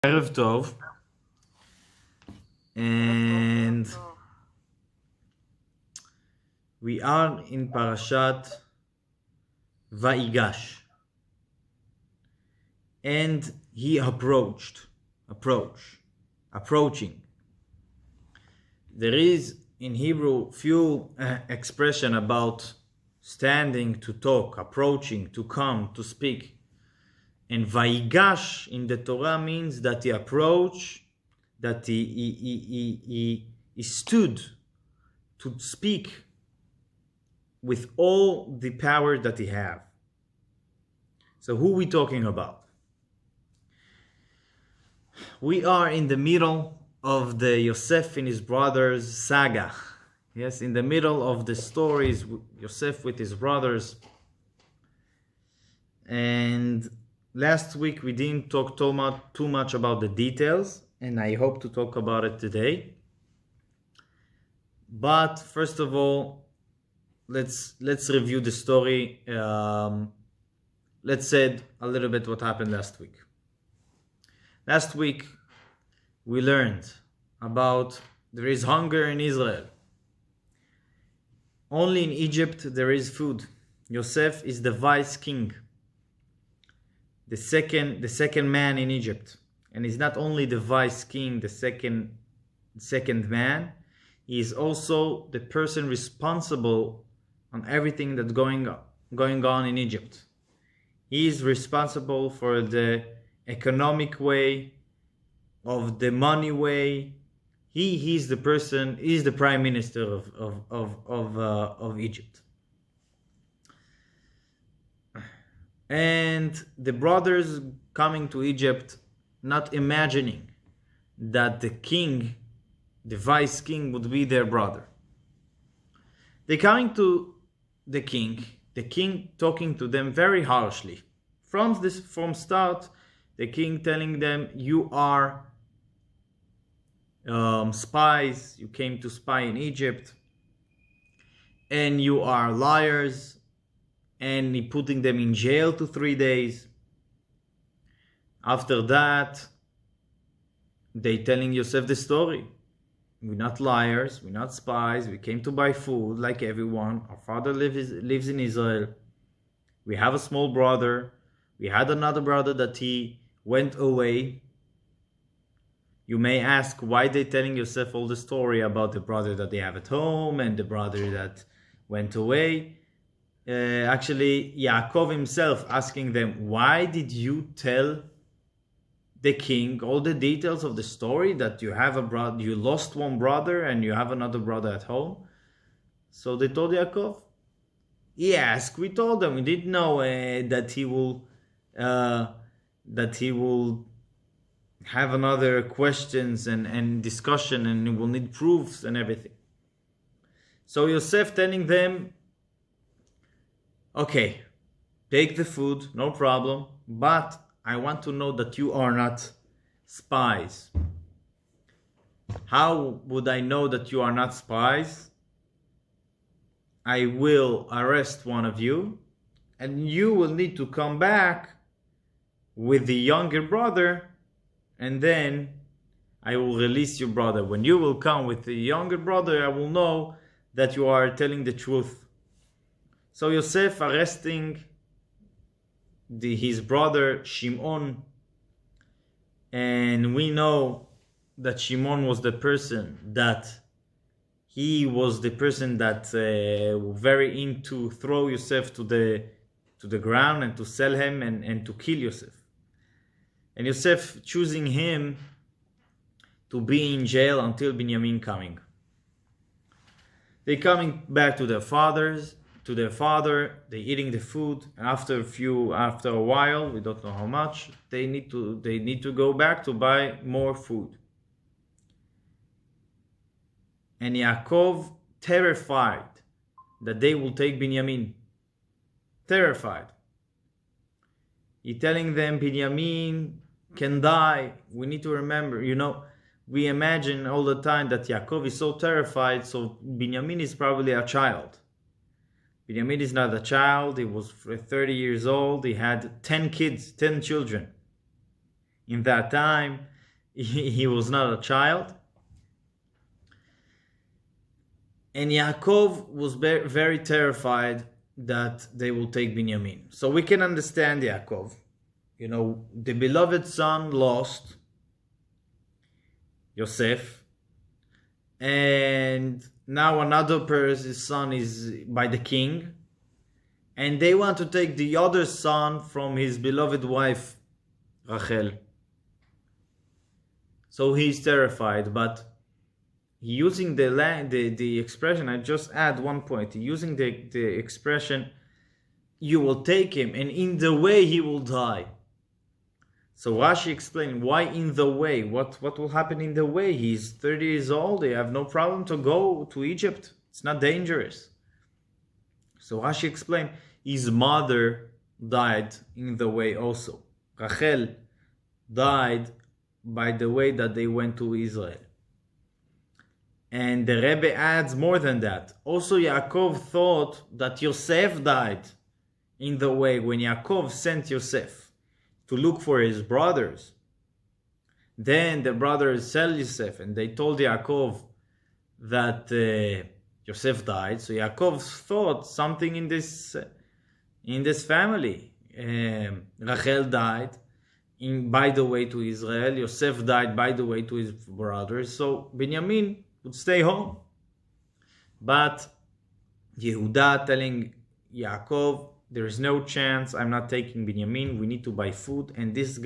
Erev Tov, and we are in Parashat Vayigash, and he approaching. There is in Hebrew few expression about standing to talk, approaching, to come, to speak. And Vayigash in the Torah means that he approached, that he stood to speak with all the power that he have. So who are we talking about? We are in the middle of the Yosef and his brothers saga. Yes, in the middle of the stories, Yosef with his brothers. And last week we didn't talk too much about the details, and I hope to talk about it today. But first of all, let's review the story. Let's say a little bit what happened last week. Last week we learned about there is hunger in Israel. Only in Egypt there is food. Yosef is the vice king, the second man in Egypt, and he's not only the vice king, the second man. He is also the person responsible on everything that's going on in Egypt. He is responsible for the economic way, of the money way. He's the person. He's the prime minister of Egypt. And the brothers coming to Egypt, not imagining that the king, the vice king, would be their brother. They coming to the king talking to them very harshly. From start, the king telling them, you are spies, you came to spy in Egypt, and you are liars, and he putting them in jail to 3 days. After that, they telling Yosef the story. We're not liars, we're not spies, we came to buy food like everyone. Our father lives in Israel. We have a small brother. We had another brother that he went away. You may ask why they telling Yosef all the story about the brother that they have at home and the brother that went away. Actually, Yaakov himself asking them, why did you tell the king all the details of the story that you have a brother, you lost one brother and you have another brother at home? So they told Yaakov, yes, we told them. We didn't know that he will have another questions and discussion, and he will need proofs and everything. So Yosef telling them, okay, take the food, no problem, but I want to know that you are not spies. How would I know that you are not spies? I will arrest one of you, and you will need to come back with the younger brother, and then I will release your brother. When you will come with the younger brother, I will know that you are telling the truth. So Yosef arresting his brother Shimon, and we know that Shimon was the person that very into throw Yosef to the ground and to sell him and to kill Yosef. And Yosef choosing him to be in jail until Benyamin coming. They coming back to their father, they eating the food, and after a while, we don't know how much, they need to go back to buy more food. And Yaakov terrified that they will take Benyamin. Terrified. He telling them Benyamin can die. We need to remember, we imagine all the time that Yaakov is so terrified, so Benyamin is probably a child. Benyamin is not a child. He was 30 years old. He had 10 kids, 10 children. in that time. He was not a child. And Yaakov was very terrified that they will take Benjamin. So we can understand Yaakov. The beloved son lost Yosef, and now another person's son is by the king, and they want to take the other son from his beloved wife Rachel. So he's terrified, but using the expression, I just add one point, using the expression, you will take him, and in the way he will die. So Rashi explained why in the way. What will happen in the way? He's 30 years old. They have no problem to go to Egypt. It's not dangerous. So Rashi explained his mother died in the way also. Rachel died by the way that they went to Israel. And the Rebbe adds more than that. Also Yaakov thought that Yosef died in the way when Yaakov sent Yosef to look for his brothers. Then the brothers sell Yosef, and they told Yaakov that Yosef died. So Yaakov thought something in this family. Rachel died by the way to Israel. Yosef died by the way to his brothers. So Benjamin would stay home. But Yehuda telling Yaakov, there is no chance, I'm not taking Benjamin, we need to buy food, and this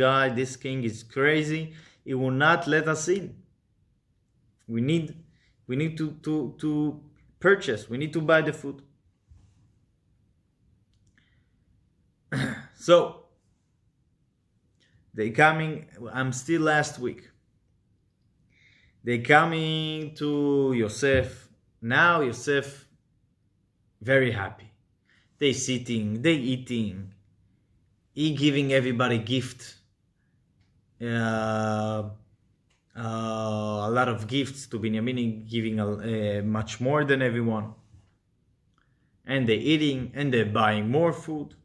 king is crazy, he will not let us in. We need to purchase, we need to buy the food. So they coming, I'm still last week. They coming to Yosef. Now Yosef very happy. They sitting, they eating. He giving everybody gift. A lot of gifts to Benjamin, giving much more than everyone. And they eating, and they're buying more food.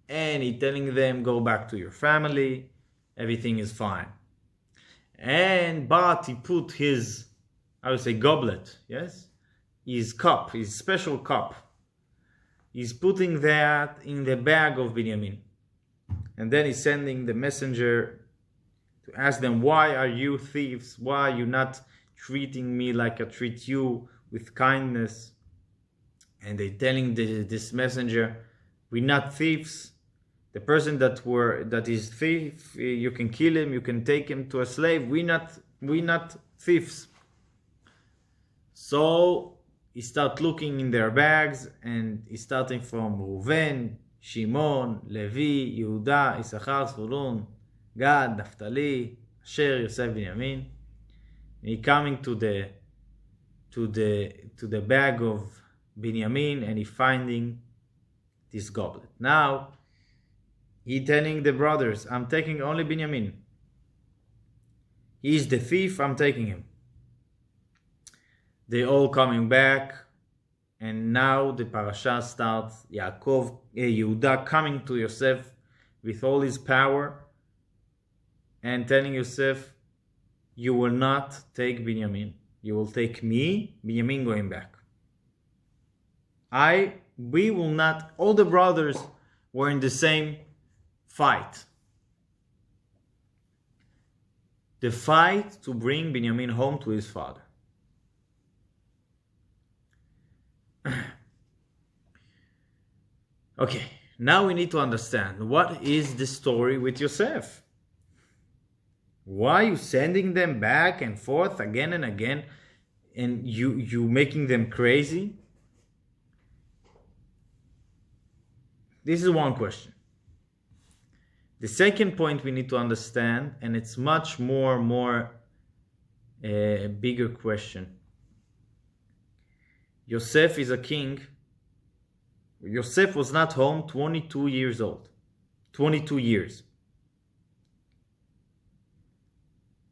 And he telling them, go back to your family. Everything is fine. But he put his, goblet, yes? His cup, his special cup. He's putting that in the bag of Benjamin. And then he's sending the messenger to ask them, why are you thieves? Why are you not treating me like I treat you with kindness? And they telling this messenger, we're not thieves. The person that is thief, you can kill him, you can take him to a slave. We're not thieves. So he start looking in their bags, and he's starting from Reuven, Shimon, Levi, Yehuda, Issachar, Zvulun, Gad, Naphtali, Asher, Yosef, Benjamin. And he coming to the bag of Benjamin, and he finding this goblet. Now he telling the brothers, I'm taking only Benjamin. He's the thief, I'm taking him. They all coming back, and now the parasha starts. Yehuda coming to Yosef with all his power and telling Yosef, you will not take Benjamin. You will take me, Benjamin going back. We will not, all the brothers were in the same fight. The fight to bring Benjamin home to his father. Okay, now we need to understand what is the story with Yosef. Why are you sending them back and forth again and again, and you making them crazy? This is one question. The second point we need to understand, and it's much more a bigger question. Yosef is a king. Yosef was not home 22 years old. 22 years.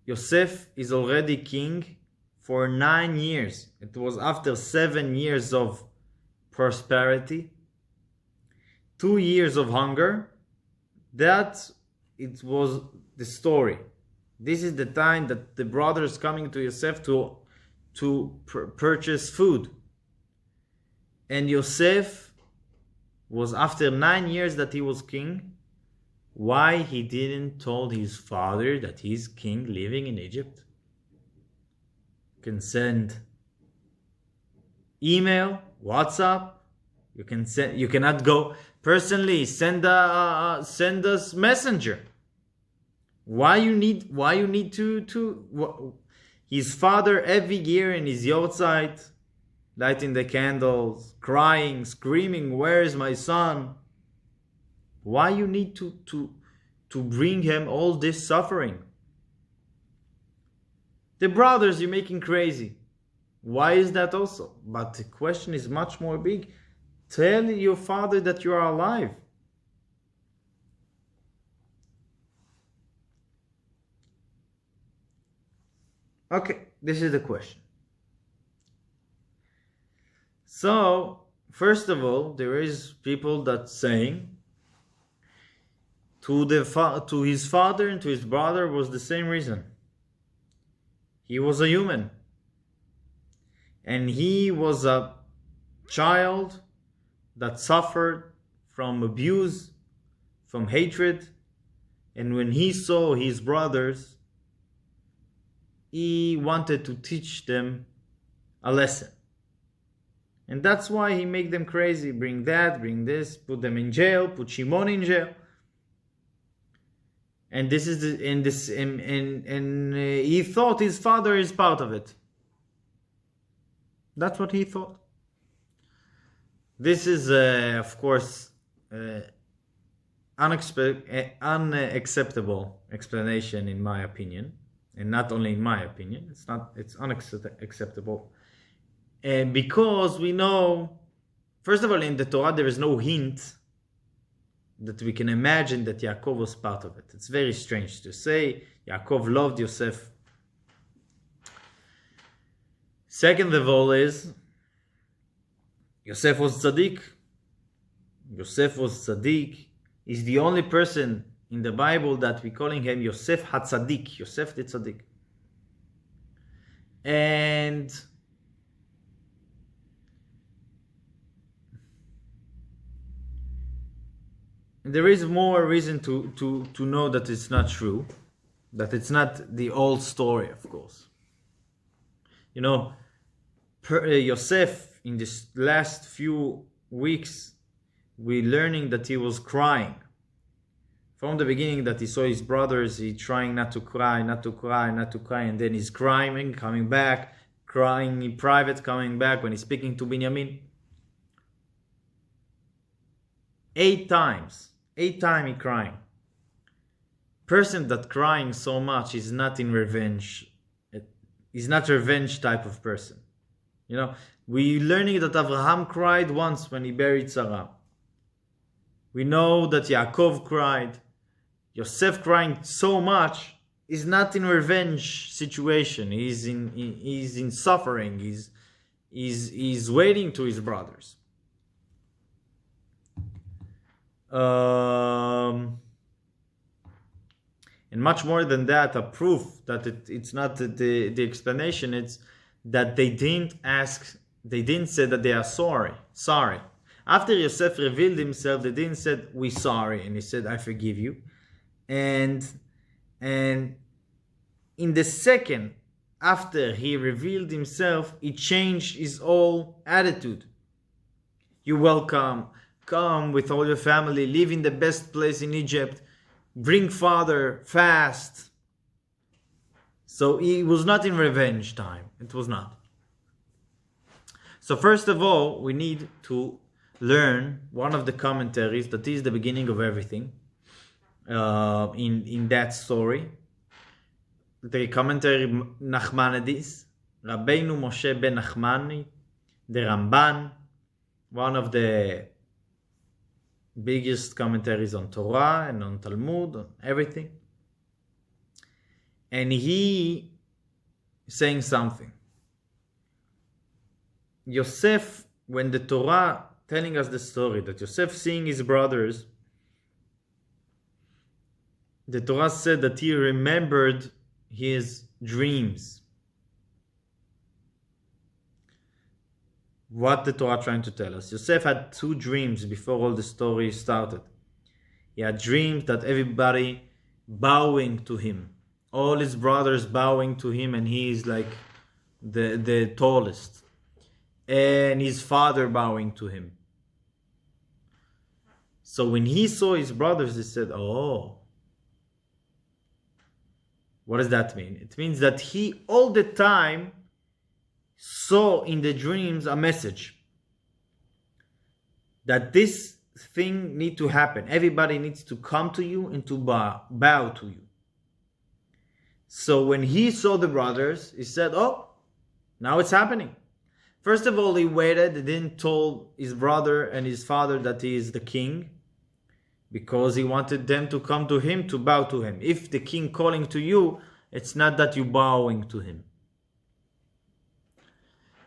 Yosef is already king for 9 years. It was after 7 years of prosperity, 2 years of hunger. That it was the story. This is the time that the brothers coming to Yosef to purchase food. And Yosef was, after 9 years that he was king, why he didn't told his father that he's king living in Egypt? You can send email, WhatsApp. You can send. You cannot go personally. Send us messenger. Why you need to his father every year in his yahrzeit, lighting the candles, crying, screaming, "Where is my son?" Why you need to bring him all this suffering? The brothers, you're making crazy. Why is that also? But the question is much more big. Tell your father that you are alive. Okay, this is the question. So, first of all, there is people that saying to his father and to his brother was the same reason. He was a human. And he was a child that suffered from abuse, from hatred. And when he saw his brothers, he wanted to teach them a lesson. And that's why he made them crazy. Bring that, bring this, put them in jail, put Shimon in jail. And this is he thought his father is part of it. That's what he thought. This is, of course, unacceptable explanation in my opinion, and not only in my opinion. It's unacceptable, and because we know, first of all, in the Torah there is no hint that we can imagine that Yaakov was part of it. It's very strange to say Yaakov loved Yosef. Second of all is Yosef was tzaddik. Yosef was tzaddik. He's the only person in the Bible that we calling him Yosef HaTzadik. Yosef the tzaddik. And there is more reason to know that it's not true. That it's not the old story, of course. You know, Yosef, in this last few weeks, we're learning that he was crying. From the beginning that he saw his brothers, he trying not to cry, and then he's crying, coming back, crying in private, coming back when he's speaking to Benyamin. 8 times he crying. Person that crying so much is not in revenge. He's not a revenge type of person. You know, we're learning that Abraham cried once when he buried Sarah. We know that Yaakov cried. Yosef crying so much is not in revenge situation. He's in suffering. He's waiting to his brothers. And much more than that, a proof that it's not the explanation. It's that they didn't say that they are sorry. After Yosef revealed himself, they didn't say, "We sorry," and he said, "I forgive you." And in the second after he revealed himself, he changed his whole attitude. "You welcome, come with all your family, live in the best place in Egypt, bring father fast." So he was not in revenge time. It was not. So first of all, we need to learn one of the commentaries that is the beginning of everything in that story. The commentary Nachmanides, Rabbeinu Moshe ben Nachmani, the Ramban, one of the biggest commentaries on Torah and on Talmud, on everything. And he saying something. Yosef, when the Torah telling us the story that Yosef seeing his brothers, the Torah said that he remembered his dreams. What the Torah trying to tell us? Yosef had 2 dreams before all the story started. He had dreams that everybody bowing to him. All his brothers bowing to him, and he is like the tallest. And his father bowing to him. So when he saw his brothers, he said, oh, what does that mean? It means that he all the time saw in the dreams a message that this thing need to happen. Everybody needs to come to you and to bow to you. So when he saw the brothers, he said, oh, now it's happening. First of all, he waited. He didn't tell his brother and his father that he is the king, because he wanted them to come to him to bow to him. If the king calling to you, it's not that you bowing to him.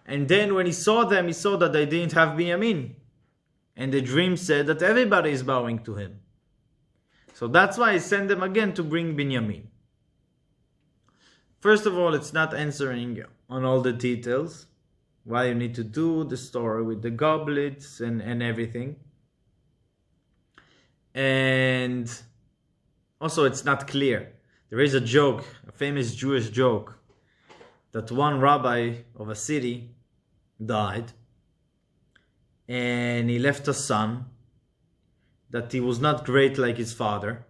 And then when he saw them, he saw that they didn't have Benyamin. And the dream said that everybody is bowing to him. So that's why he sent them again to bring Benyamin. First of all, it's not answering on all the details. Why you need to do the story with the goblets and everything. And also it's not clear. There is a joke, a famous Jewish joke, that one rabbi of a city died, and he left a son that he was not great like his father,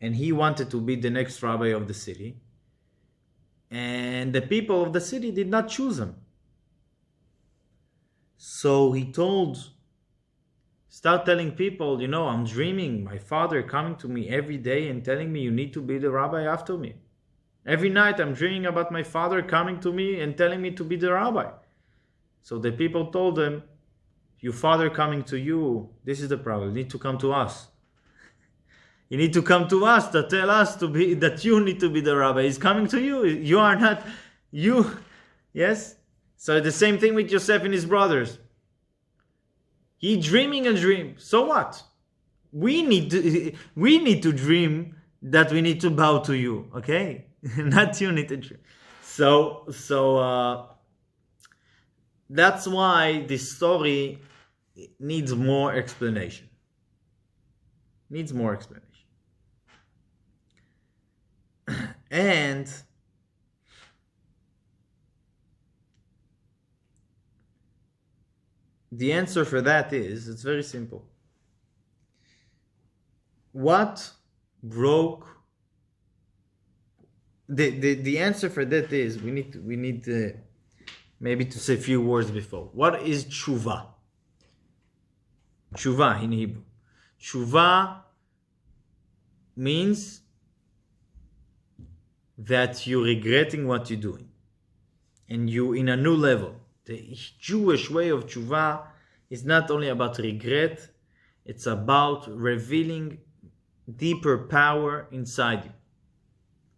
and he wanted to be the next rabbi of the city, and the people of the city did not choose him. So he start telling people, I'm dreaming my father coming to me every day and telling me you need to be the rabbi after me. Every night I'm dreaming about my father coming to me and telling me to be the rabbi. So the people told him, your father coming to you, this is the problem. You need to come to us. You need to come to us to tell us that you need to be the rabbi. He's coming to you. You are not you. Yes? So the same thing with Yosef and his brothers. He dreaming a dream. So what? We need to dream that we need to bow to you. Okay? Not you need to dream. So that's why this story needs more explanation. Needs more explanation. And the answer for that is, it's very simple. What broke the answer for that is we need maybe to say a few words before. What is tshuva? Tshuva in Hebrew. Tshuva means that you're regretting what you're doing, and you in a new level. The Jewish way of tshuva is not only about regret, it's about revealing deeper power inside you.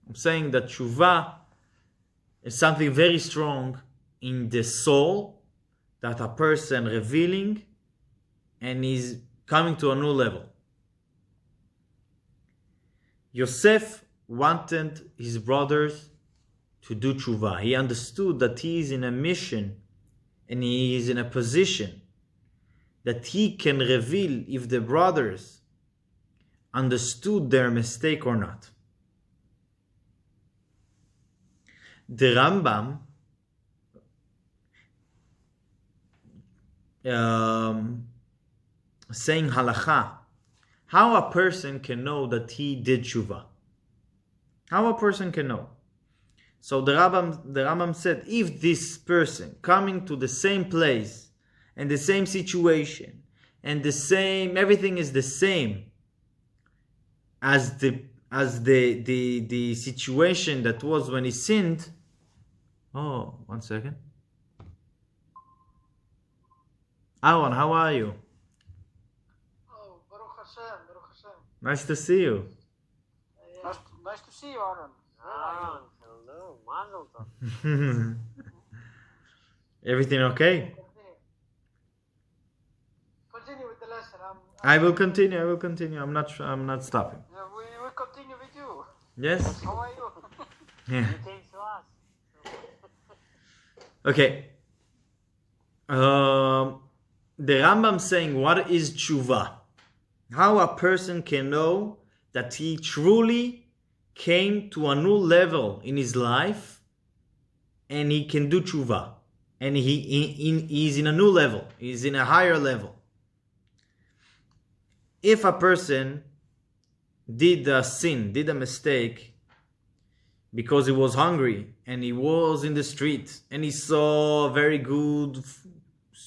I'm saying that tshuva is something very strong in the soul that a person revealing and is coming to a new level. Yosef wanted his brothers to do tshuva. He understood that he is in a mission and he is in a position that he can reveal if the brothers understood their mistake or not. The Rambam saying halakha, how a person can know that he did tshuva. How a person can know. So the Rambam said, if this person coming to the same place and the same situation and the same, everything is the same as the situation that was when he sinned. Oh, 1 second. Aaron, how are you? Oh, Baruch Hashem, Baruch Hashem. Nice to see you. Nice to see you, Aaron. Ah, hello, Mazel tov. Everything okay? Continue with the lesson. I will continue. I'm not stopping. We will continue with you. Yes? How are you? You came to us. Okay. The Rambam saying, what is tshuva? How a person can know that he truly came to a new level in his life and he can do tshuva. And he's in a new level. He's in a higher level. If a person did a sin, did a mistake, because he was hungry and he was in the street and he saw a very good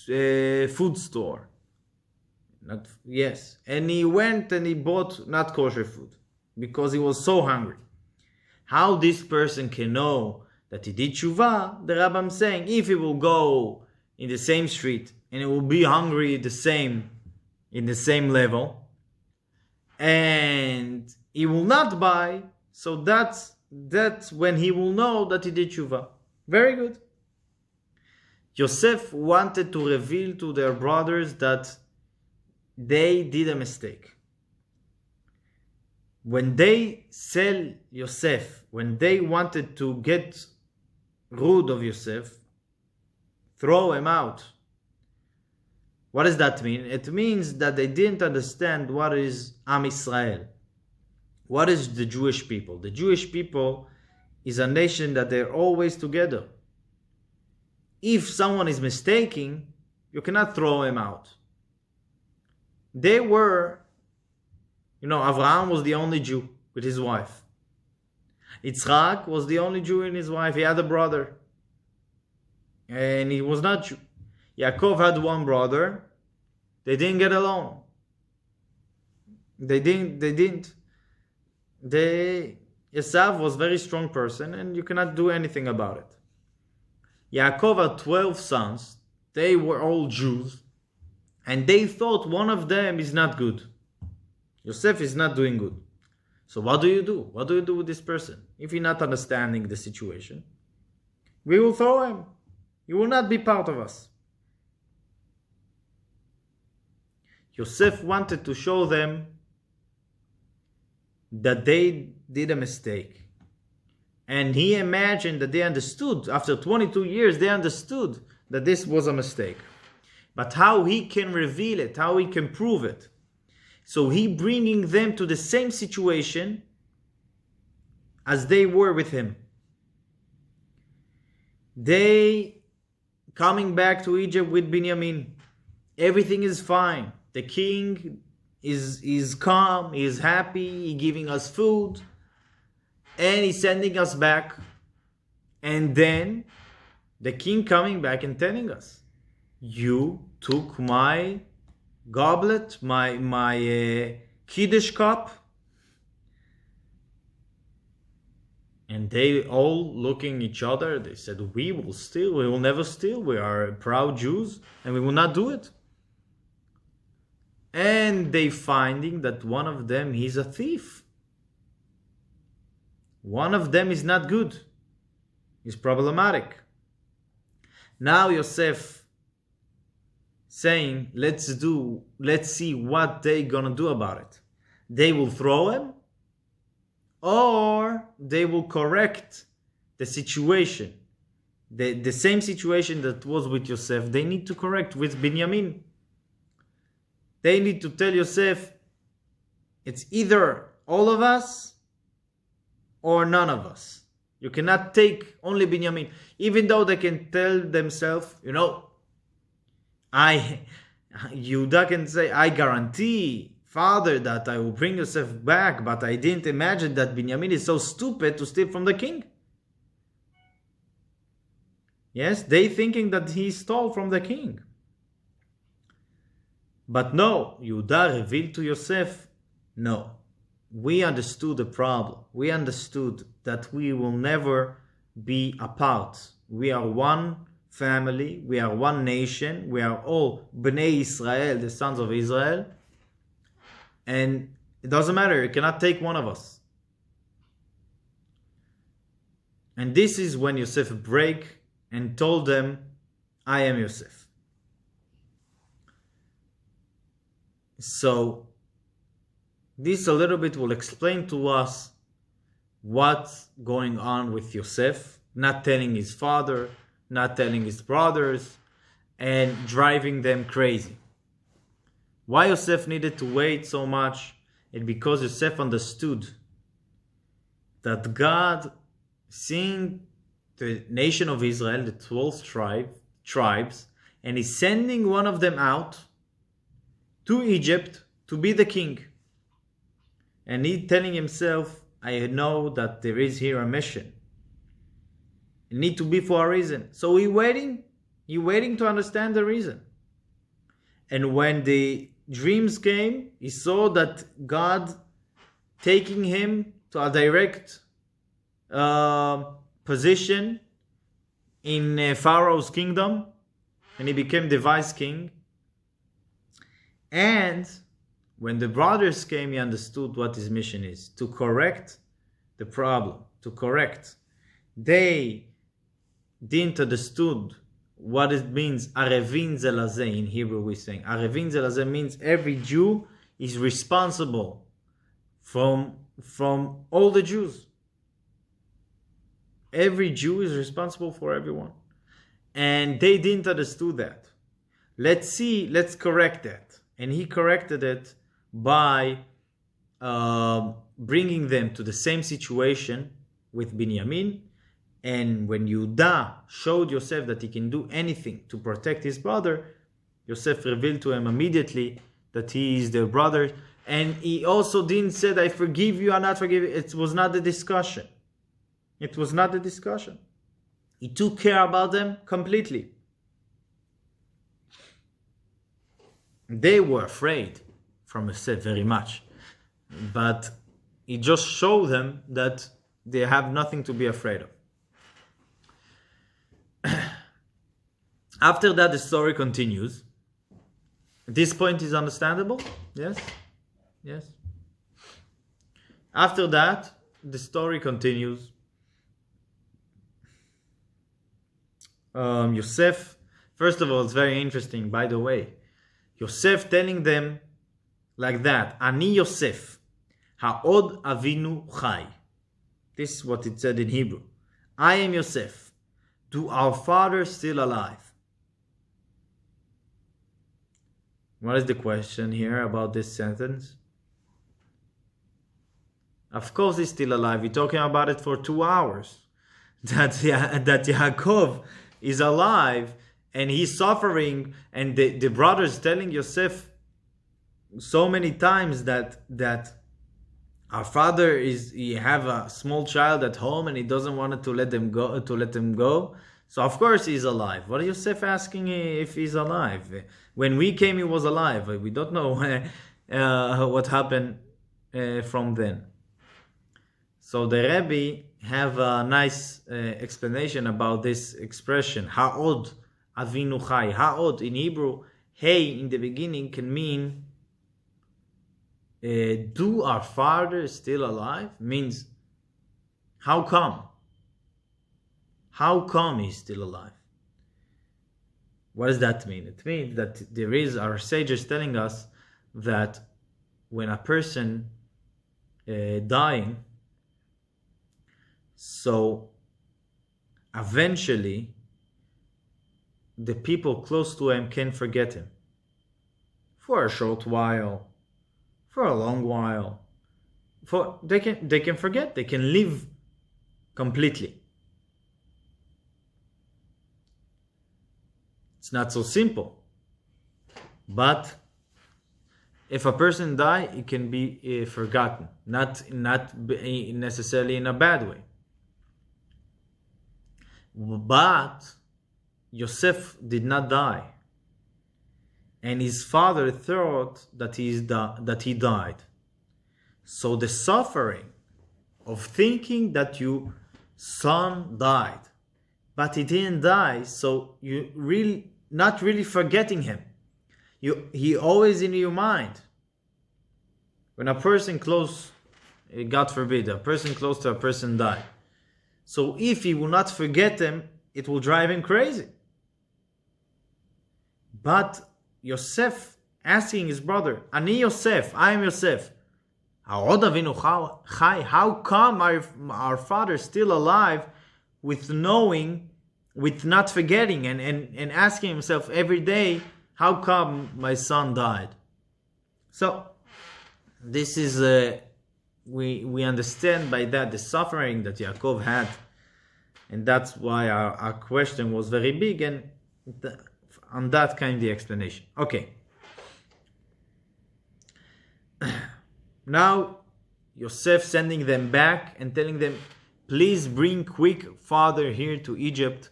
food store. And he went and he bought not kosher food because he was so hungry. How this person can know that he did tshuva? The Rambam saying, if he will go in the same street and he will be hungry in the same level, and he will not buy, so that's when he will know that he did tshuva. Very good. Yosef wanted to reveal to their brothers that they did a mistake. When they sell Yosef, when they wanted to get rid of Yosef, throw him out, what does that mean? It means that they didn't understand what is Am Israel. What is the Jewish people? The Jewish people is a nation that they're always together. If someone is mistaking, you cannot throw him out. They were, Avraham was the only Jew with his wife. Yitzchak was the only Jew in his wife. He had a brother. And he was not Jew. Yaakov had one brother. They didn't get along. Esav was a very strong person and you cannot do anything about it. Yaakov had 12 sons. They were all Jews. And they thought one of them is not good. Yosef is not doing good. So what do you do? What do you do with this person? If you're not understanding the situation, we will throw him. He will not be part of us. Yosef wanted to show them that they did a mistake. And he imagined that they understood. After 22 years, they understood that this was a mistake. But how he can reveal it, how he can prove it. So he bringing them to the same situation as they were with him. They coming back to Egypt with Benyamin. Everything is fine. The king is calm, he is happy, he giving us food, and he's sending us back. And then the king coming back and telling us, you took my goblet, my Kiddush cup. And they all looking each other, they said, we will never steal, we are proud Jews, and we will not do it. And they finding that one of them is a thief. One of them is not good. He's problematic. Now Yosef saying, let's see what they gonna do about it. They will throw him, or they will correct the situation. The same situation that was with Yosef, they need to correct with Benyamin. They need to tell Yosef, it's either all of us or none of us. You cannot take only Benyamin. Even though they can tell themselves, Yehuda can say, I guarantee, Father, that I will bring Yosef back, but I didn't imagine that Benyamin is so stupid to steal from the king. Yes, they thinking that he stole from the king. But no, Yehuda revealed to Yosef, no. We understood the problem. We understood that we will never be apart. We are one family. We are one nation. We are all Bnei Israel, the sons of Israel. And it doesn't matter. You cannot take one of us. And this is when Yosef break and told them, I am Yosef. So this a little bit will explain to us what's going on with Yosef, not telling his father, not telling his brothers, and driving them crazy. Why Yosef needed to wait so much? And because Yosef understood that God, seeing the nation of Israel, the 12 tribes, and he's sending one of them out to Egypt to be the king. And he telling himself, I know that there is here a mission. It need to be for a reason. So he waiting to understand the reason. And when the dreams came, he saw that God taking him to a direct position in Pharaoh's kingdom, and he became the vice king. And when the brothers came, he understood what his mission is, to correct the problem, to correct. They didn't understood what it means, arevin zelazeh. In Hebrew we're saying arevin zelazeh means every Jew is responsible from all the Jews. Every Jew is responsible for everyone. And they didn't understand that. Let's correct that. And he corrected it by bringing them to the same situation with Benyamin. And when Yehuda showed Yosef that he can do anything to protect his brother, Yosef revealed to him immediately that he is their brother. And he also didn't say, I forgive you, I not forgive you. It was not the discussion. It was not the discussion. He took care about them completely. They were afraid from Yosef very much. But he just showed them that they have nothing to be afraid of. After that, the story continues. This point is understandable? Yes? Yes. After that, the story continues. Yosef, first of all, it's very interesting, by the way. Yosef telling them like that, Ani Yosef, ha'od avinu chai. This is what it said in Hebrew. I am Yosef. Do our father still alive? What is the question here about this sentence? Of course he's still alive. We're talking about it for 2 hours. That Yaakov is alive and he's suffering, and the brothers telling Yosef so many times that our father he have a small child at home and he doesn't want to let them go. So of course he's alive. What is Yosef asking if he's alive? When we came, he was alive. We don't know what happened from then. So the Rabbi have a nice explanation about this expression. Ha'od avinu chai. Ha'od in Hebrew, hey in the beginning can mean do our father still alive? Means how come? How come he's still alive? What does that mean? It means that there is, our sages telling us that when a person dying, so eventually the people close to him can forget him. For a short while, for a long while. They can forget, they can live completely. It's not so simple. But if a person dies, it can be forgotten. Not necessarily in a bad way. But Yosef did not die. And his father thought that he died. So the suffering of thinking that your son died, but he didn't die, so you really not really forgetting him. He always in your mind. When a person close, God forbid, a person close to a person die. So if he will not forget him, it will drive him crazy. But Yosef asking his brother, Ani Yosef, I am Yosef. Ha'od Avinu chai, how come our father is still alive with knowing, with not forgetting and asking himself every day, how come my son died? So this is we understand by that the suffering that Yaakov had, and that's why our question was very big, and on that came the explanation. Okay. Now Yosef sending them back and telling them, please bring quick father here to Egypt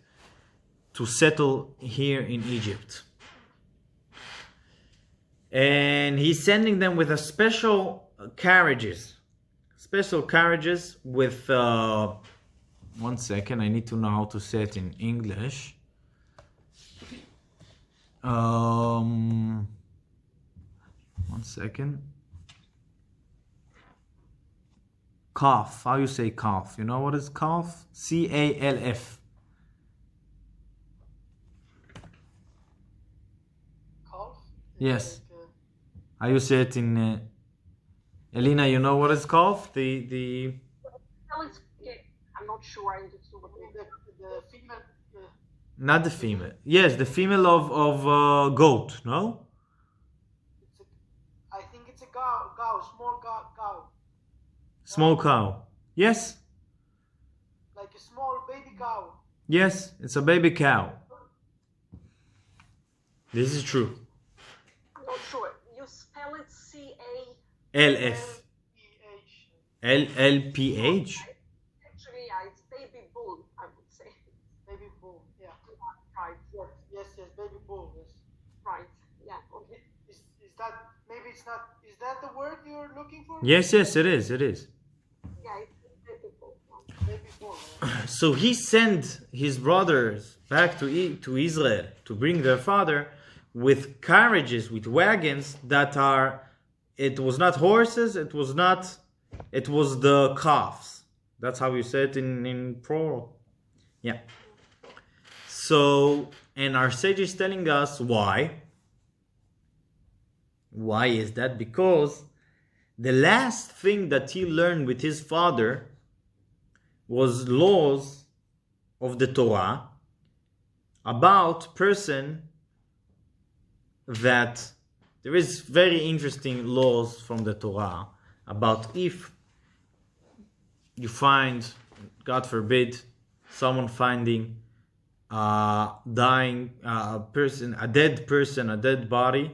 to settle here in Egypt. And he's sending them with a special carriages with one second, I need to know how to say it in English. One second. Calf. How you say calf? You know what is calf? C-A-L-F. Calf? Yes. How you say it in... Elena, you know what is calf? The I'm not sure I understood what the female. Not the female. Yes, the female of goat, no? I think it's a cow, small cow. Small cow. Yes. Like a small baby cow. Yes, it's a baby cow. This is true. I'm not sure. You spell it C-A... L-F. L-L-P-H? Actually, it's baby bull, I would say. Baby bull, yeah. Right. Yes, baby bull, yes. Right. Yeah. Okay. Is that, maybe it's not, is that the word you're looking for? Yes, it is. Yeah, it's baby bull. Baby bull, yeah. So he sent his brothers back to Israel to bring their father with carriages, with wagons that are, it was not horses, it was the calves. That's how you say it in plural. Yeah. So, and our sage is telling us why. Why is that? Because the last thing that he learned with his father was laws of the Torah about person that there is very interesting laws from the Torah about if you find, God forbid, someone finding dying person, a dead body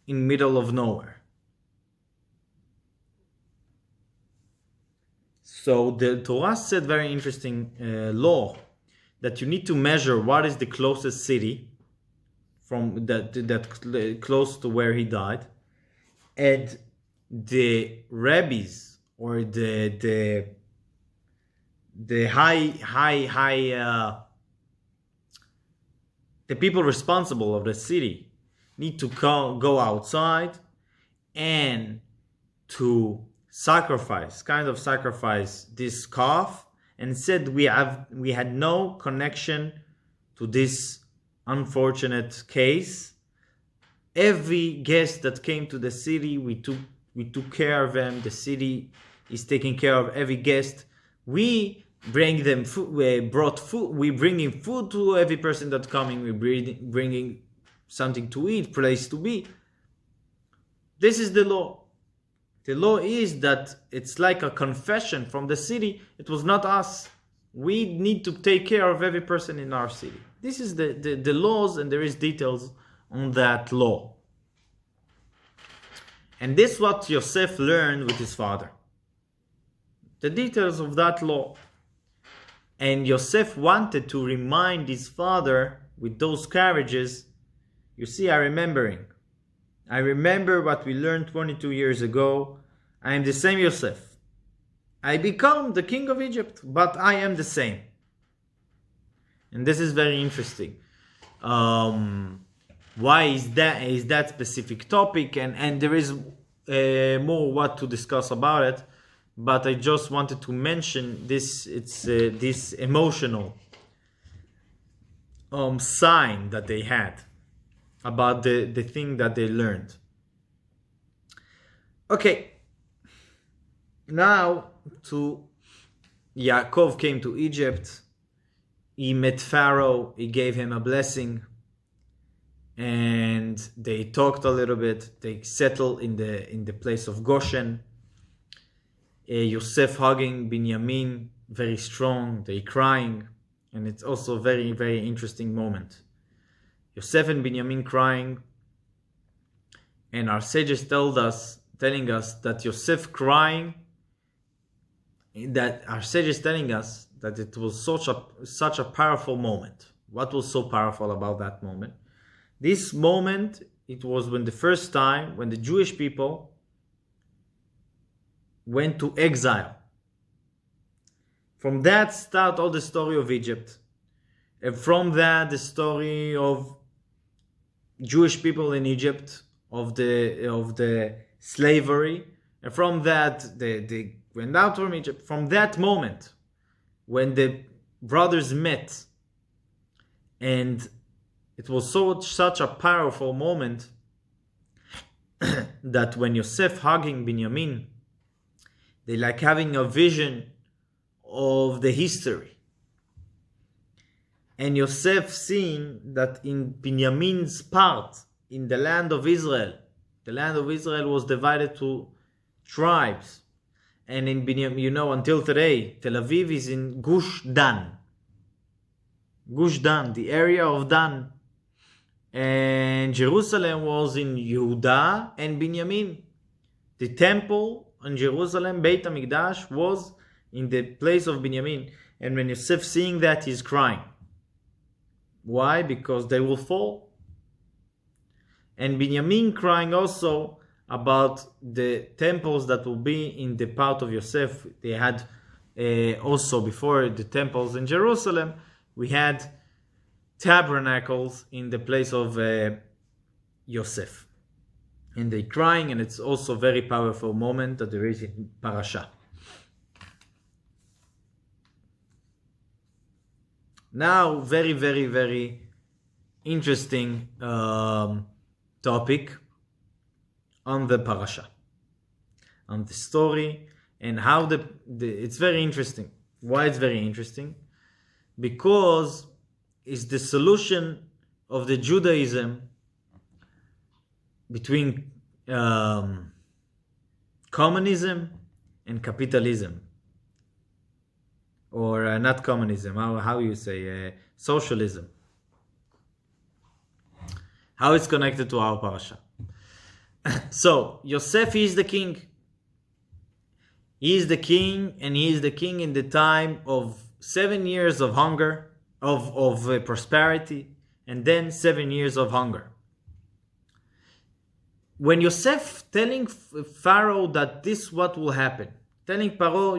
in middle of nowhere. So the Torah said very interesting law that you need to measure what is the closest city from that close to where he died, and the rabbis or the high the people responsible of the city need to go outside and to sacrifice this calf, and said we had no connection to this unfortunate case. Every guest that came to the city, we took care of them. The city is taking care of every guest. We bring them food. We brought food. We bringing food to every person that's coming. We bringing something to eat, place to be. This is the law. The law is that it's like a confession from the city. It was not us. We need to take care of every person in our city. This is the laws, and there is details on that law. And this is what Yosef learned with his father. The details of that law. And Yosef wanted to remind his father with those carriages. You see, I remember what we learned 22 years ago. I am the same Yosef. I become the king of Egypt, but I am the same. And this is very interesting. Why is that specific topic? And there is more what to discuss about it. But I just wanted to mention this. It's this emotional sign that they had about the thing that they learned. Okay, Now, Yaakov came to Egypt. He met Pharaoh. He gave him a blessing, and they talked a little bit. They settled in the place of Goshen. Yosef hugging Benyamin, very strong. They crying, and it's also a very, very interesting moment. Yosef and Benyamin crying, and our sages telling us that Yosef crying, that our sages telling us that it was such a powerful moment. What was so powerful about that moment? This moment, it was when the first time when the Jewish people went to exile. From that start all the story of Egypt. And from that, the story of Jewish people in Egypt, of the slavery. And from that, they went out from Egypt. From that moment, when the brothers met, and it was such a powerful moment that when Yosef hugging Benjamin, they like having a vision of the history. And Yosef seeing that in Benjamin's part, in the land of Israel was divided to tribes. And in Benjamin, until today, Tel Aviv is in Gush Dan. Gush Dan, the area of Dan. And Jerusalem was in Yehuda and Benjamin. The temple in Jerusalem, Beit HaMikdash, was in the place of Benjamin. And when Yosef seeing that, he's crying. Why? Because they will fall. And Benjamin crying also about the temples that will be in the part of Yosef. They had also, before the temples in Jerusalem, we had tabernacles in the place of Yosef. And they crying, and it's also a very powerful moment that there is in Parasha. Now, very, very, very interesting topic on the Parasha, on the story, and how it's very interesting. Why it's very interesting? Because it's the solution of the Judaism between communism and capitalism. Or not communism, how you say, socialism. How it's connected to our parasha. So, Yosef is the king. He is the king, and he is the king in the time of 7 years of hunger, of prosperity, and then 7 years of hunger. When Yosef telling Pharaoh that this what will happen, telling Paro,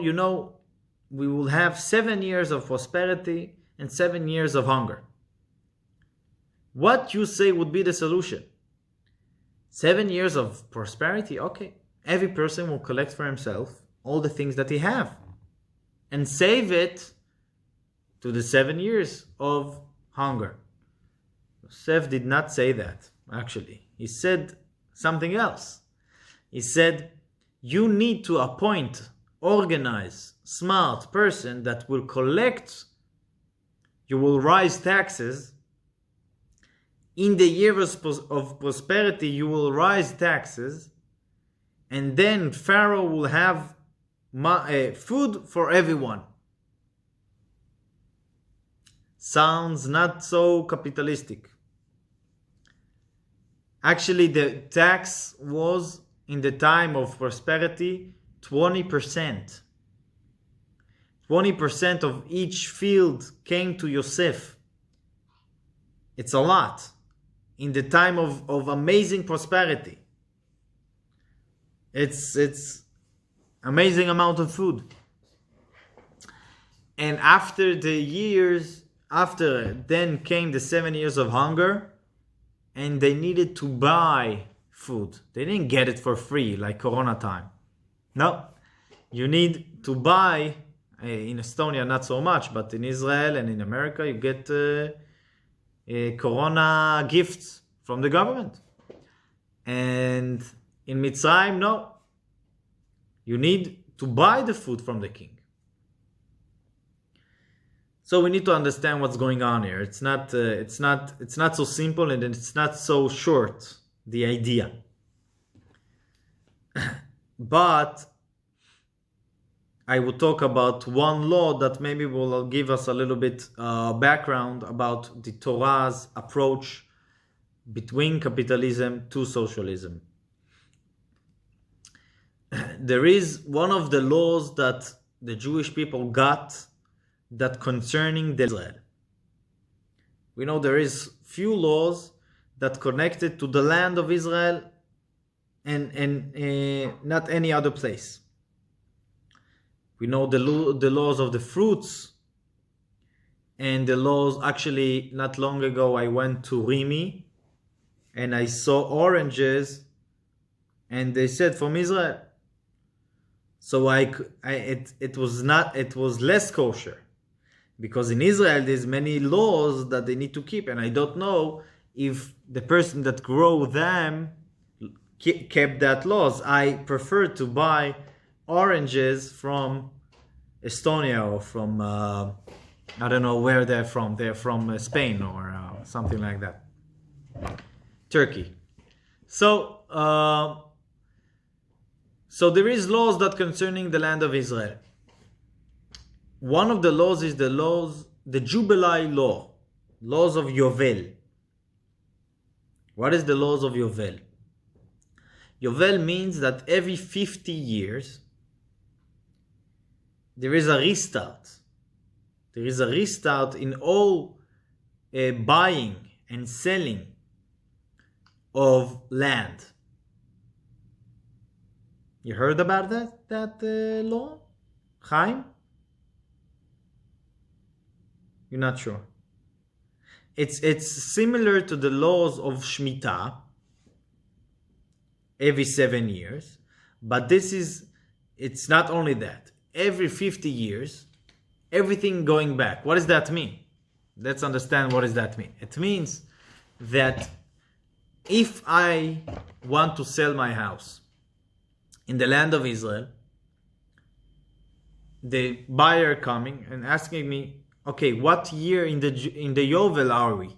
we will have 7 years of prosperity and 7 years of hunger. What you say would be the solution? 7 years of prosperity? Okay. Every person will collect for himself all the things that he have and save it to the 7 years of hunger. Yosef did not say that, actually. He said something else. He said, you need to appoint, organize, smart person that will collect, you will rise taxes. In the years of prosperity, you will rise taxes, and then Pharaoh will have food for everyone. Sounds not so capitalistic. Actually, the tax was, in the time of prosperity, 20%. 20% of each field came to Yosef. It's a lot. In the time of amazing prosperity. It's amazing amount of food. And after then came the 7 years of hunger, and they needed to buy food. They didn't get it for free like Corona time. No, you need to buy. In Estonia, not so much, but in Israel and in America, you get Corona gifts from the government. And in Mitzrayim, no. You need buy the food from the king. So we need to understand what's going on here. It's not so simple, and it's not so short, the idea. But I will talk about one law that maybe will give us a little bit background about the Torah's approach between capitalism to socialism. There is one of the laws that the Jewish people got that concerning the Israel. We know there is few laws that connected to the land of Israel and not any other place. We know the laws of the fruits and the laws. Actually, not long ago I went to Rimi and I saw oranges and they said from Israel. So it was less kosher, because in Israel there's many laws that they need to keep, and I don't know if the person that grow them kept that laws. I prefer to buy oranges from Estonia or from I don't know where they're from. They're from Spain or something like that. Turkey. So there is laws that concerning the land of Israel. One of the laws is the Jubilee law, laws of Yovel. What is the laws of Yovel? Yovel means that every 50 years there is a restart. There is a restart in all buying and selling of land. You heard about that law, Chaim? You're not sure. It's similar to the laws of Shemitah every 7 years, but it's not only that. Every 50 years, everything going back. What does that mean? Let's understand what does that mean. It means that if I want to sell my house in the land of Israel, the buyer coming and asking me, okay, what year in the Yovel are we?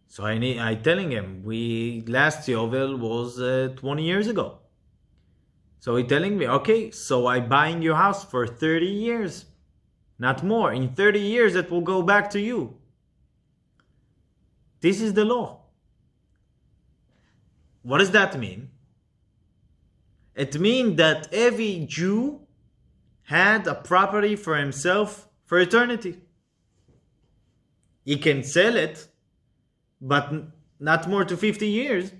So I telling him, last Yovel was 20 years ago. So he telling me, okay, so I buying your house for 30 years, not more. In 30 years, it will go back to you. This is the law. What does that mean? It means that every Jew had a property for himself for eternity. He can sell it, but not more to 50 years.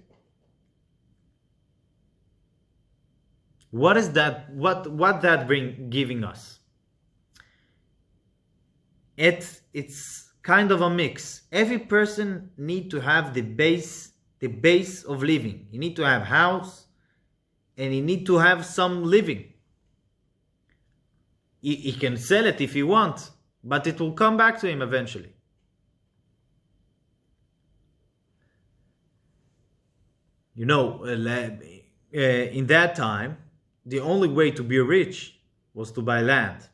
What is that? What that giving us? It's kind of a mix. Every person need to have the base of living. You need to have house, and you need to have some living. He can sell it if he wants, but it will come back to him eventually. You know, in that time, the only way to be rich was to buy land.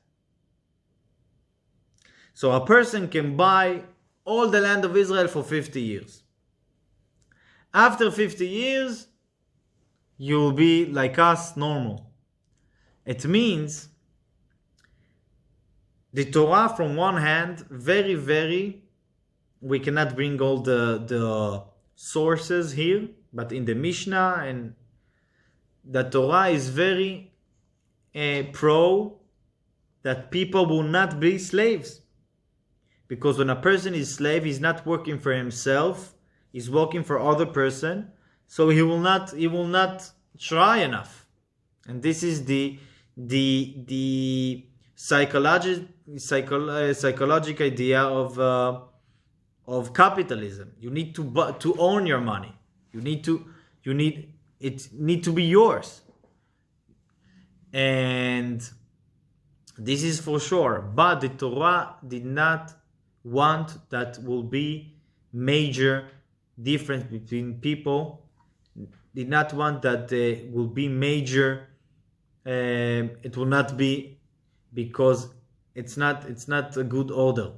So a person can buy all the land of Israel for 50 years. After 50 years, you will be like us, normal. It means the Torah, from one hand, we cannot bring all the sources here, but in the Mishnah, and the Torah is very pro that people will not be slaves. Because when a person is slave, he's not working for himself, he's working for other person, so he will not try enough. And this is the psychological idea of capitalism. You need to own your money. It need to be yours. And this is for sure. But the Torah did not want that will be major difference between people. Did not want that there will be major it will not be, because it's not a good order.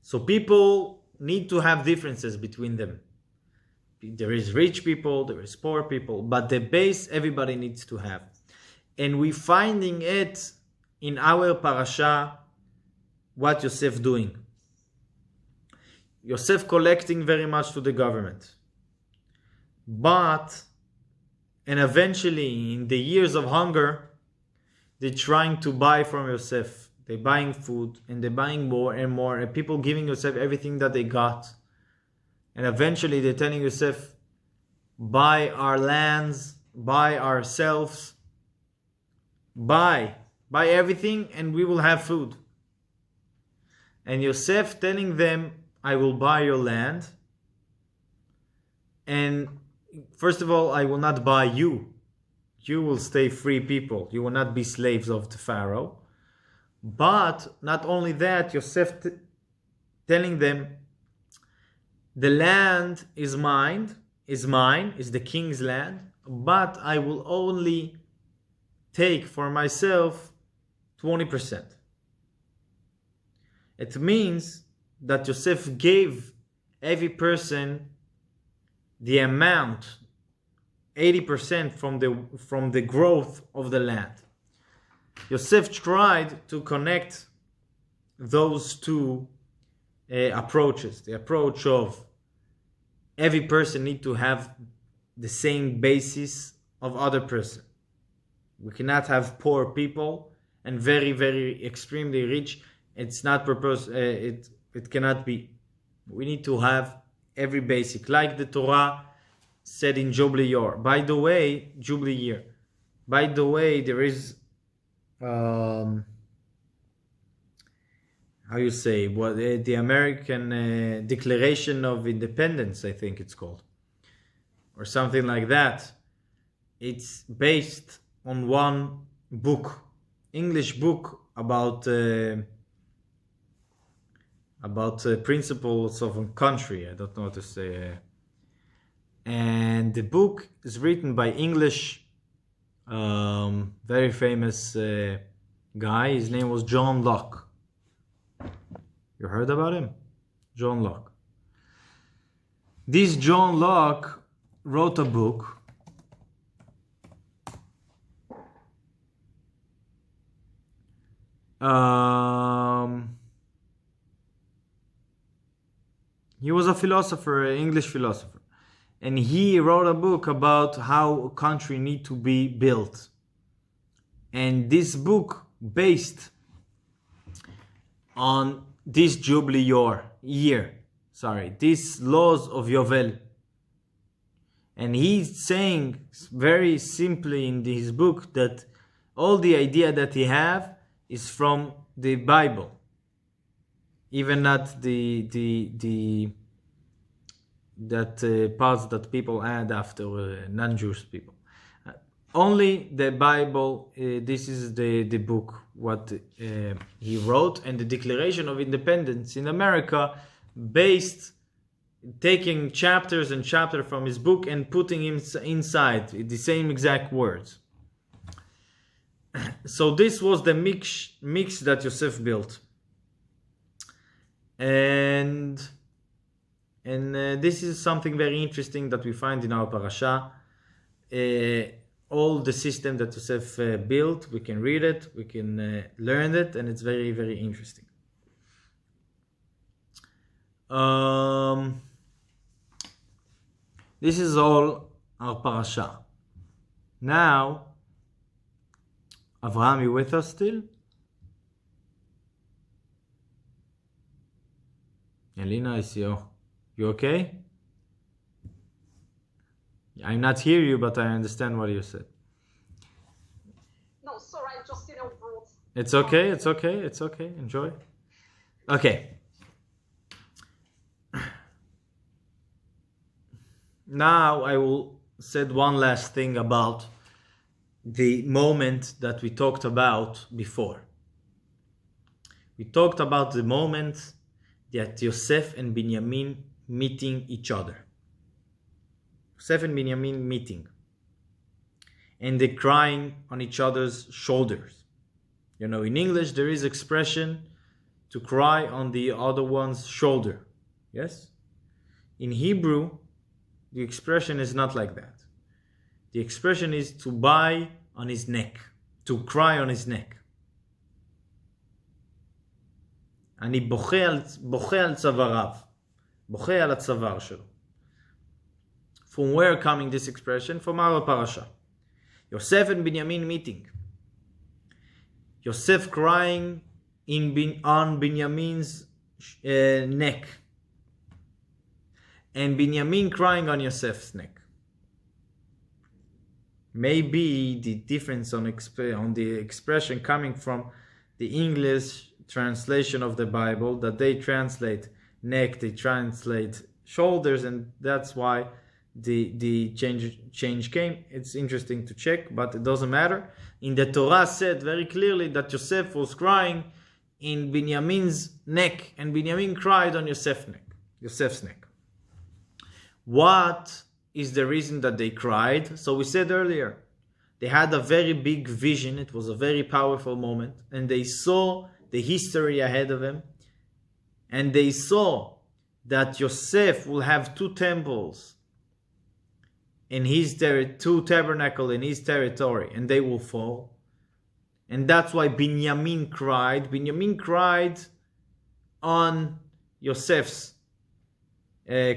So people need to have differences between them. There is rich people, there is poor people, but the base everybody needs to have. And we're finding it in our parasha, what Yosef doing. Yosef collecting very much to the government. And eventually, in the years of hunger, they're trying to buy from Yosef. They're buying food, and they're buying more and more, and people giving Yosef everything that they got. And eventually they're telling Yosef, buy our lands, buy ourselves, buy everything, and we will have food. And Yosef telling them, I will buy your land, and first of all, I will not buy you. You will stay free people. You will not be slaves of the Pharaoh. But not only that, Yosef telling them, the land is mine, is the king's land, but I will only take for myself 20%. It means that Yosef gave every person the amount, 80% from the growth of the land. Yosef tried to connect those two approaches. The approach of every person need to have the same basis of other person. We cannot have poor people and very, very extremely rich. It's not purpose. It cannot be. We need to have every basic, like the Torah said in Jubilee year. By the way, Jubilee year. By the way, there is how you say, what the American Declaration of Independence, I think it's called, or something like that. It's based on one book, English book about principles of a country. I don't know what to say. And the book is written by English, very famous guy. His name was John Locke. You heard about him? John Locke. This John Locke wrote a book he was a philosopher, an English philosopher, and he wrote a book about how a country need to be built. And this book based on this Jubilee year, these laws of Yovel. And he's saying very simply in his book that all the idea that he have is from the Bible, even not the parts that people add after non-Jewish people. Only the Bible. This is the book what he wrote, and the Declaration of Independence in America, based taking chapters and chapter from his book and putting him inside the same exact words. So this was the mix that Yosef built, and this is something very interesting that we find in our parasha. All the system that Yosef built, we can read it, we can learn it, and it's very, very interesting. This is all our parasha. Now, Avraham, you with us still? Elena, I see you. You okay? I not hear you, but I understand what you said. No, sorry, I just wrote. It's okay, it's okay, it's okay. Enjoy. Okay. Now I will say one last thing about the moment that we talked about before. We talked about the moment that Yosef and Benyamin meeting each other. Yosef and Benyamin meeting. and they're crying on each other's shoulders. You know, in English there is expression to cry on the other one's shoulder. Yes? In Hebrew, the expression is not like that. The expression is to buy on his neck, to cry on his neck. אני בוכה על צוואריו, בוכה על הצוואר שלו. From where coming this expression? From our parasha. Yosef and Benyamin meeting. Yosef crying on Benyamin's neck, and Benyamin crying on Yosef's neck. Maybe the difference on the expression coming from the English translation of the Bible, that they translate neck, they translate shoulders, and that's why the change came. It's interesting to check, but it doesn't matter. In the Torah said very clearly that Yosef was crying in Benyamin's neck, and Benyamin cried on Yosef's neck. What is the reason that they cried? So we said earlier, they had a very big vision. It was a very powerful moment, and they saw the history ahead of them, and they saw that Yosef will have two temples in his two tabernacles in his territory, and they will fall. And that's why Benyamin cried. Benyamin cried on Yosef's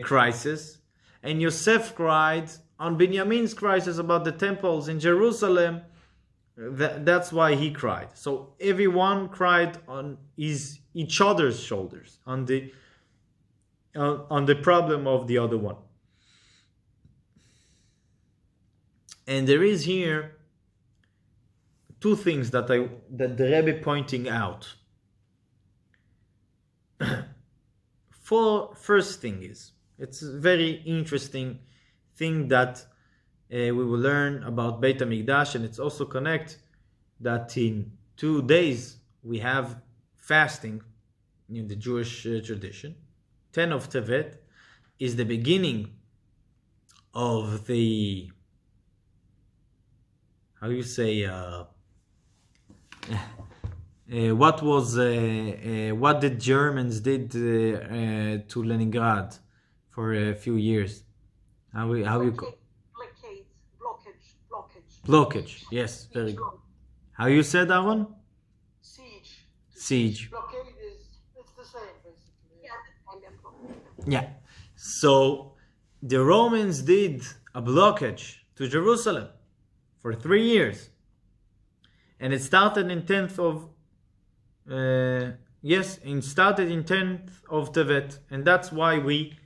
crisis, and Yosef cried on Benyamin's crisis about the temples in Jerusalem. That's why he cried. So everyone cried on each other's shoulders, on the problem of the other one. And there is here two things that the Rabbi pointing out. First thing is, it's a very interesting thing that we will learn about Beit HaMikdash, and it's also connect that in 2 days we have fasting in the Jewish tradition. 10 of Tevet is the beginning of the, how you say, what the Germans did to Leningrad for a few years. How you call? Blockage. Yes, very good. How you said that one? Siege. Blockade it's the same basically. Yeah. So the Romans did a blockage to Jerusalem for 3 years, and it started in 10th of Tevet, and that's why we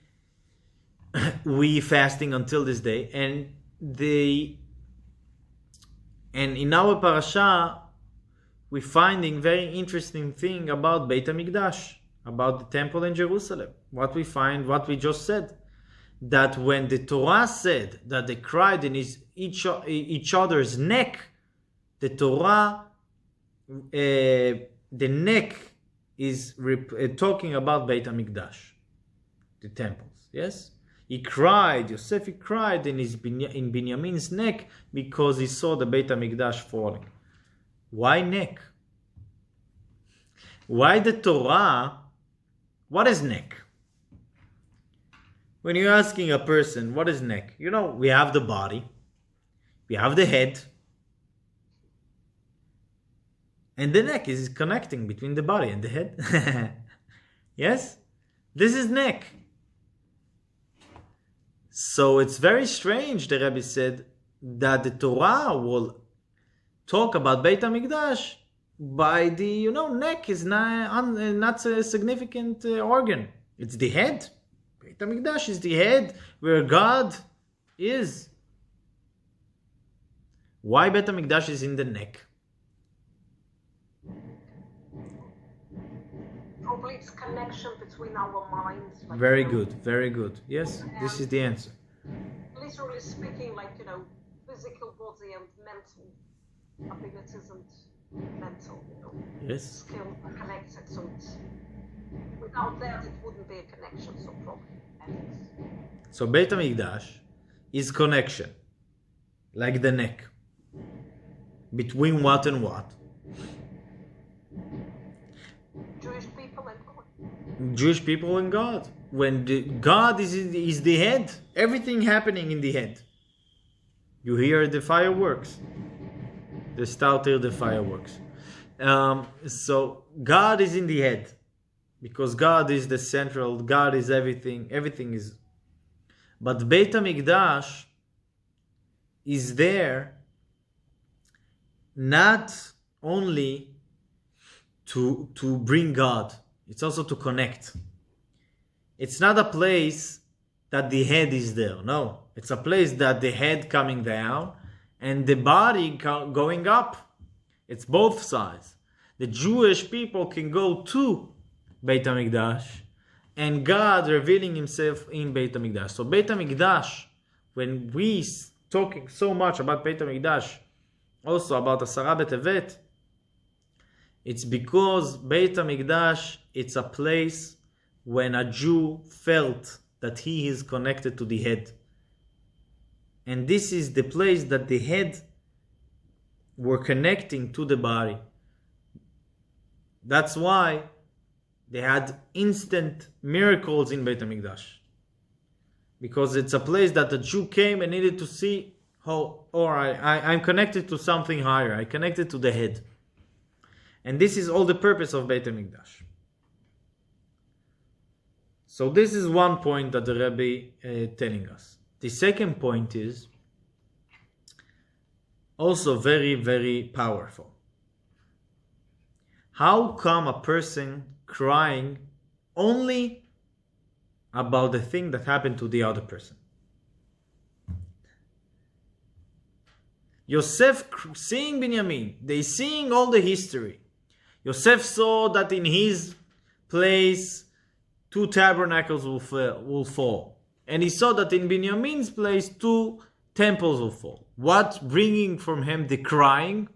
fasting until this day. And in our parasha, we're finding very interesting thing about Beit HaMikdash, about the temple in Jerusalem. What we find, what we just said, that when the Torah said that they cried in each other's neck, the Torah, the neck is talking about Beit HaMikdash, the temples. Yes. Yosef cried in Benyamin's neck because he saw the Beit HaMikdash falling. Why neck? Why the Torah? What is neck? When you're asking a person, what is neck? You know, we have the body, we have the head, and the neck is connecting between the body and the head. Yes? This is neck. So it's very strange, the Rabbi said, that the Torah will talk about Beit HaMikdash by the, neck is not a significant organ. It's the head. Beit HaMikdash is the head where God is. Why Beit HaMikdash is in the neck? Probably it's connection between our minds. Very good. Yes, this is the answer. Literally speaking, physical body and mental abilities and mental, Yes. skills are connected. So without that, it wouldn't be a connection. So probably. So Beit HaMikdash is connection, like the neck. Between what and what? Jewish people and God. Jewish people and God. When God is the head, everything happening in the head. You hear the fireworks. They start here the fireworks. So God is in the head. Because God is the central, God is everything. Everything is. But Beit HaMikdash is there not only to bring God, it's also to connect. It's not a place that the head is there. No, it's a place that the head coming down and the body going up. It's both sides. The Jewish people can go to Beit HaMikdash and God revealing himself in Beit HaMikdash. So Beit HaMikdash, when we talking so much about Beit HaMikdash, also about Asara B'Tevet, it's because Beit HaMikdash, it's a place when a Jew felt that he is connected to the head. And this is the place that the head were connecting to the body. That's why they had instant miracles in Beit HaMikdash. Because it's a place that the Jew came and needed to see, I'm connected to something higher. I connected to the head. And this is all the purpose of Beit HaMikdash. So this is one point that the Rabbi telling us. The second point is also very, very powerful. How come a person crying only about the thing that happened to the other person? Yosef seeing Benyamin, they seeing all the history. Yosef saw that in his place 2 tabernacles will fall. And he saw that in Benyamin's place 2 temples will fall. What bringing from him the crying?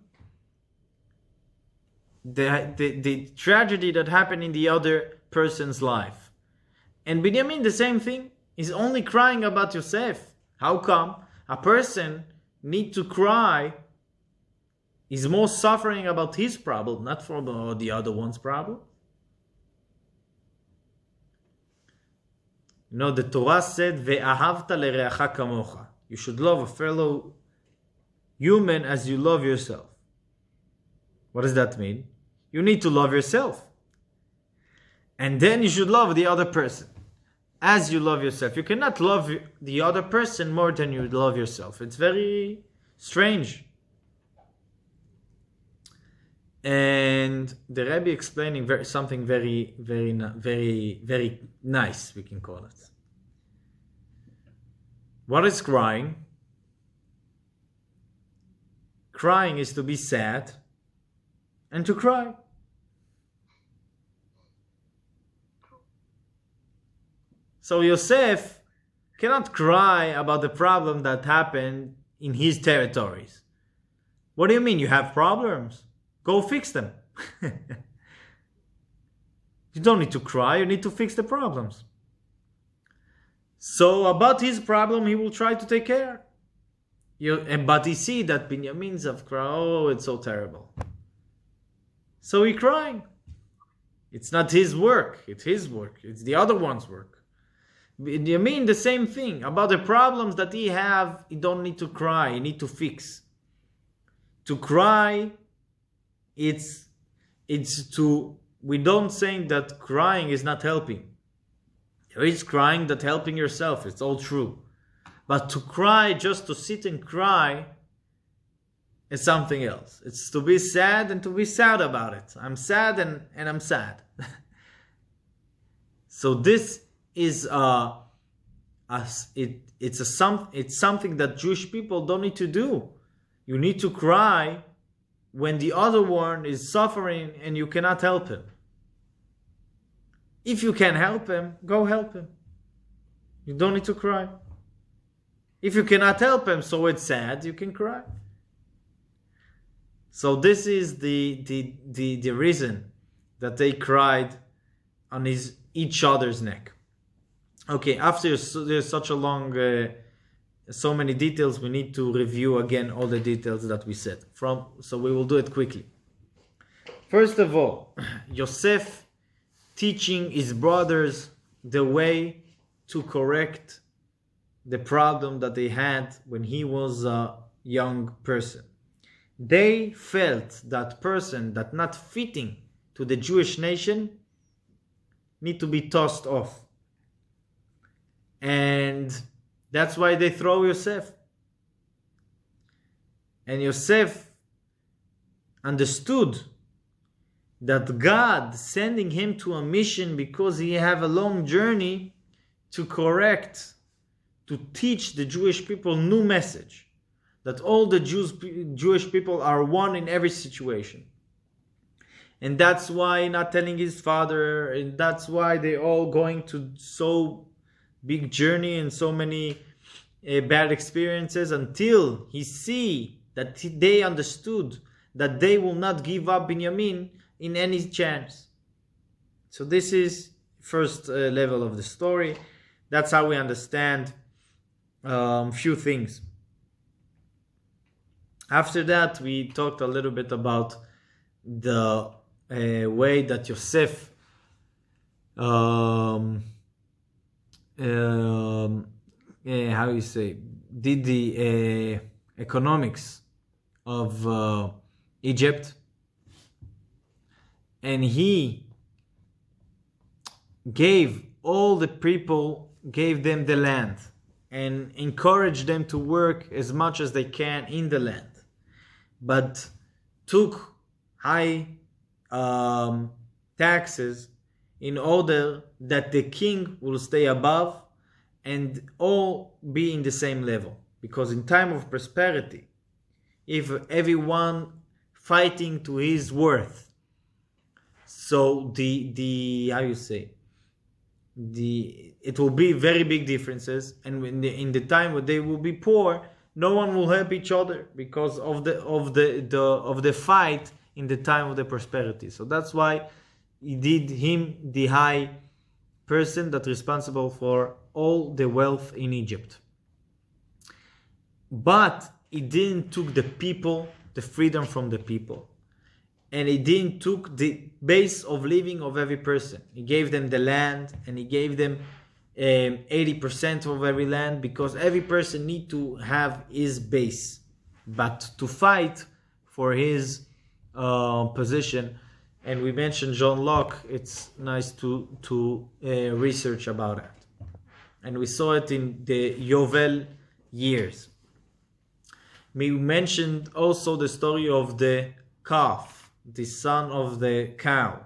The tragedy that happened in the other person's life. And Benyamin, the same thing, is only crying about Yosef. How come? A person need to cry is more suffering about his problem, not from the other one's problem. You know, the Torah said, "Ve'ahavta lereacha kamocha." You should love a fellow human as you love yourself. What does that mean? You need to love yourself. And then you should love the other person as you love yourself. You cannot love the other person more than you love yourself. It's very strange. And the Rabbi explaining something very, very, very, very nice, we can call it. What is crying? Crying is to be sad and to cry. So Yosef cannot cry about the problem that happened in his territories. What do you mean? You have problems? Go fix them. You don't need to cry, you need to fix the problems. So about his problem, he will try to take care. But he see that Benyamin's have cried, it's so terrible. So he crying. It's not his work, it's his work. It's the other one's work. Benyamin, the same thing. About the problems that he have, he don't need to cry, he need to fix. To cry, it's to, we don't say that crying is not helping. There is crying that helping yourself, it's all true. But to cry, just to sit and cry, is something else. It's to be sad and to be sad about it. I'm sad and I'm sad. So this is it's something that Jewish people don't need to do. You need to cry when the other one is suffering and you cannot help him. If you can help him, go help him. You don't need to cry. If you cannot help him, so it's sad, you can cry. So this is the reason that they cried on each other's neck. Okay, after there's such a long so many details, we need to review again all the details that we said. So we will do it quickly. First of all, Yosef teaching his brothers the way to correct the problem that they had when he was a young person. They felt that person that not fitting to the Jewish nation need to be tossed off. And that's why they throw Yosef. And Yosef understood that God sending him to a mission because he have a long journey to correct, to teach the Jewish people new message. That all the Jewish people are one in every situation. And that's why not telling his father, and that's why they all going to so big journey and so many bad experiences until he see that they understood that they will not give up Benyamin in any chance. So this is first level of the story. That's how we understand few things. After that, we talked a little bit about the way that Yosef how you say, did the economics of Egypt, and he gave all the people, gave them the land and encouraged them to work as much as they can in the land, but took high taxes in order that the king will stay above and all be in the same level. Because in time of prosperity, if everyone fighting to his worth, so the how you say, it will be very big differences, and in the time when they will be poor, no one will help each other because of the fight in the time of the prosperity. So that's why he did him the high person that responsible for all the wealth in Egypt. But he didn't took the people, the freedom from the people. And he didn't took the base of living of every person. He gave them the land, and he gave them 80% of every land, because every person need to have his base. But to fight for his position, and we mentioned John Locke, it's nice to research about it. And we saw it in the Yovel years. We mentioned also the story of the calf, the son of the cow.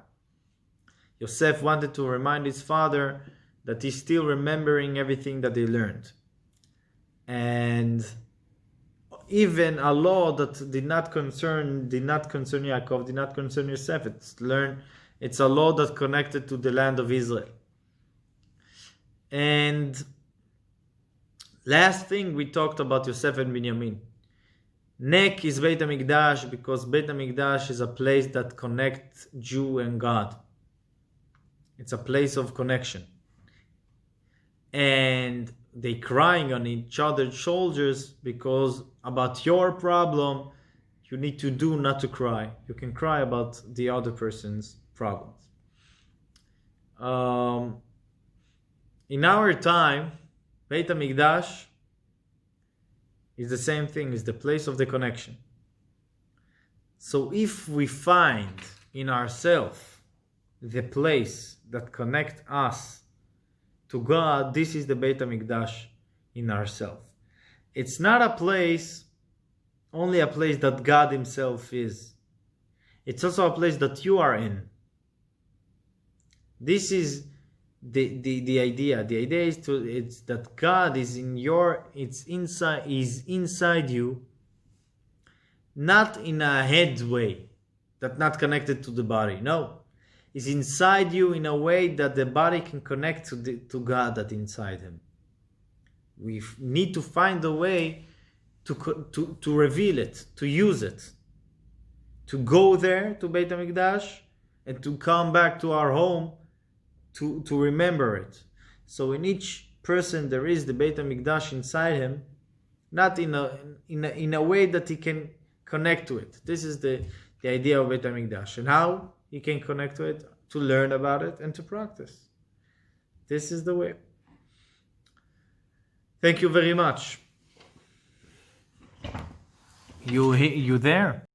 Yosef wanted to remind his father that he's still remembering everything that they learned. And even a law that did not concern Yaakov, did not concern Yosef, it's a law that connected to the land of Israel. And last thing, we talked about Yosef and Benyamin. Neck is Beit HaMikdash, because Beit HaMikdash is a place that connects Jew and God. It's a place of connection. And they crying on each other's shoulders because about your problem, you need to do not to cry. You can cry about the other person's problems. In our time, Beit HaMikdash is the same thing, is the place of the connection. So if we find in ourselves the place that connects us to God, this is the Beit HaMikdash in ourselves. It's not a place, only a place that God himself is. It's also a place that you are in. This is the idea. The idea is that God is inside you, not in a head way, that not connected to the body. No. Is inside you in a way that the body can connect to God that inside him. We need to find a way to reveal it, to use it, to go there to Beit HaMikdash and to come back to our home to remember it. So in each person there is the Beit HaMikdash inside him, not in a way that he can connect to it. This is the idea of Beit HaMikdash, and how he can connect to it, to learn about it and to practice. This is the way. Thank you very much. You there?